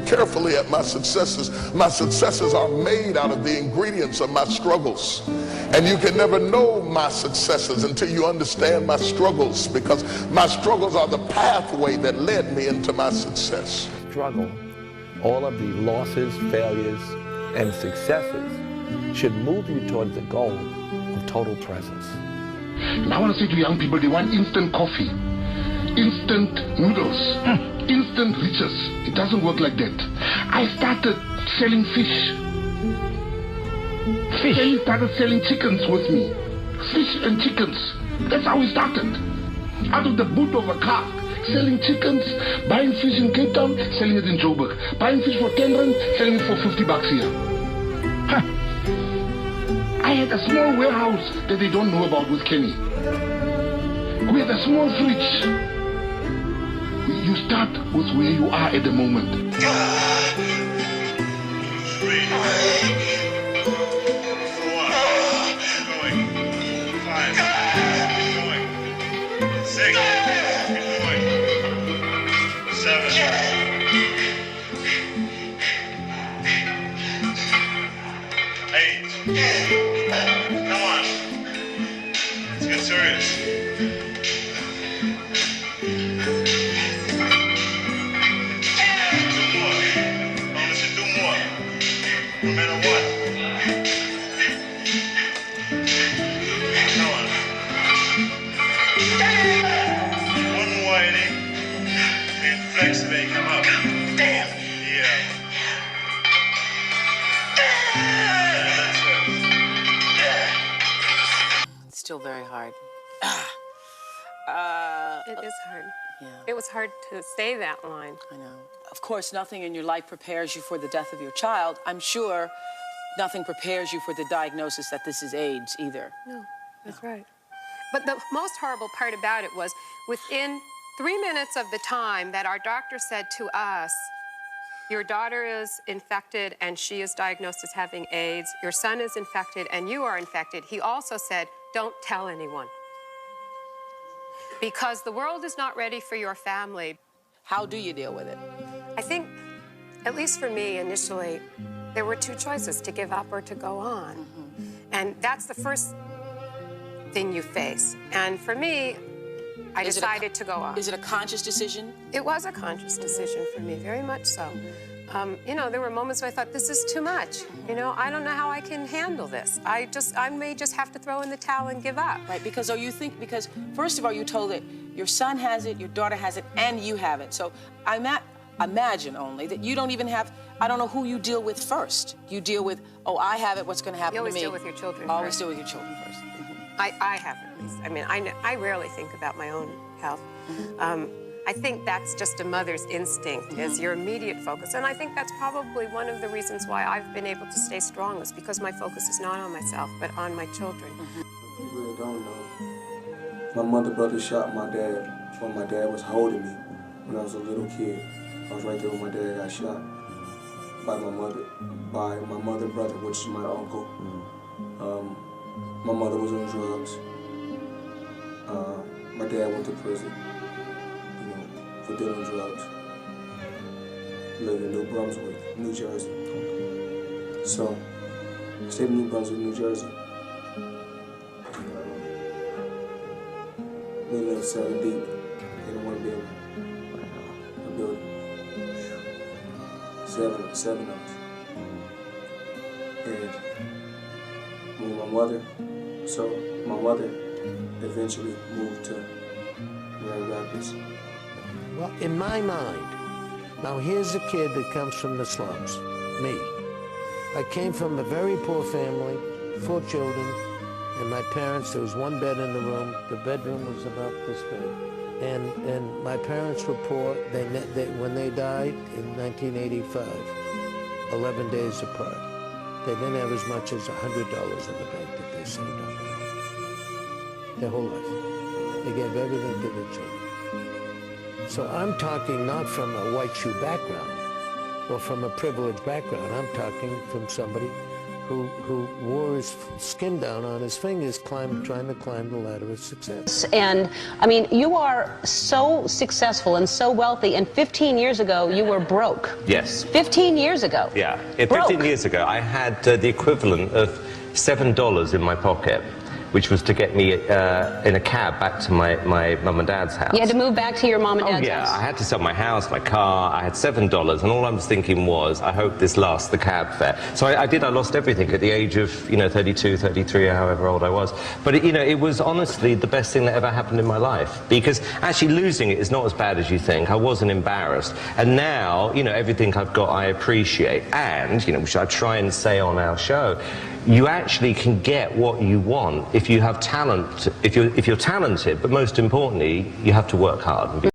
carefully at my successes are made out of the ingredients of my struggles. And you can never know my successes until you understand my struggles, because my struggles are the pathway that led me into my success. Struggle, all of the losses, failures, and successes should move you towards the goal of total presence. And I want to say to young people, they want instant coffee, instant noodles, instant riches. It doesn't work like that. I started selling fish. Then he started selling chickens with me. Fish and chickens. That's how we started. Out of the boot of a car, selling chickens, buying fish in Cape Town, selling it in Joburg. Buying fish for 10 rand, selling it for 50 bucks here. I had a small warehouse that they don't know about with Kenny. We had a small fridge. You start with where you are at the moment. 3, 4, going, 5, going, 6, going, 7, 8. Come on. Let's get serious. 2 more. Promise you 2 more. No matter what. Come on. 1 more, Eddie. And flex the way, come up. Damn. Yeah. Still very hard. It is hard. Yeah. It was hard to say that line. I know. Of course, nothing in your life prepares you for the death of your child. I'm sure nothing prepares you for the diagnosis that this is AIDS either. No, that's right. But the most horrible part about it was within 3 minutes of the time that our doctor said to us, your daughter is infected and she is diagnosed as having AIDS, your son is infected and you are infected, he also said, don't tell anyone. Because the world is not ready for your family. How do you deal with it? I think, at least for me initially, there were 2 choices, to give up or to go on. And that's the first thing you face. And for me, I decided to go on. Is it a conscious decision? It was a conscious decision for me, very much so. You know, there were moments where I thought, this is too much. You know, I don't know how I can handle this. I may just have to throw in the towel and give up. Right, because because first of all, you told it, your son has it, your daughter has it, and you have it. So imagine only that you don't even have, I don't know who you deal with first. You deal with, oh, I have it, what's going to happen to me? You always deal with your children Always first. deal with your children first. I have at least. I mean, I rarely think about my own health. I think that's just a mother's instinct, is your immediate focus. And I think that's probably one of the reasons why I've been able to stay strong, is because my focus is not on myself, but on my children. People that don't know, my mother brother shot my dad when my dad was holding me when I was a little kid. I was right there when my dad got shot by my mother brother, which is my uncle. My mother was on drugs. My dad went to prison, you know, for dealing drugs. Lived in New Brunswick, New Jersey. So, I stayed in New Brunswick, New Jersey. We lived 7 deep in one building. A building. Seven of us. And when my mother eventually moved to Grand Rapids. Well, in my mind, now here's a kid that comes from the slums, me. I came from a very poor family, 4 children, and my parents, there was 1 bed in the room. The bedroom was about this big. And my parents were poor. When they died in 1985, 11 days apart, they didn't have as much as $100 in the bank that they saved up their whole life. They gave everything to their children. So I'm talking not from a white shoe background or from a privileged background. I'm talking from somebody who wore his skin down on his fingers trying to climb the ladder of success. And, I mean, you are so successful and so wealthy, and 15 years ago, you were broke. Yes. 15 years ago. Yeah. 15 years ago, I had the equivalent of $7 in my pocket, which was to get me in a cab back to my mum and dad's house. You had to move back to your mom and dad's house. I had to sell my house, my car. I had $7, and all I was thinking was, I hope this lasts the cab fare. So I did. I lost everything at the age of 32, 33, however old I was. But it was honestly the best thing that ever happened in my life, because actually losing it is not as bad as you think. I wasn't embarrassed, and now everything I've got I appreciate, and which I try and say on our show. You actually can get what you want if you have talent, if you're talented, but most importantly, you have to work hard.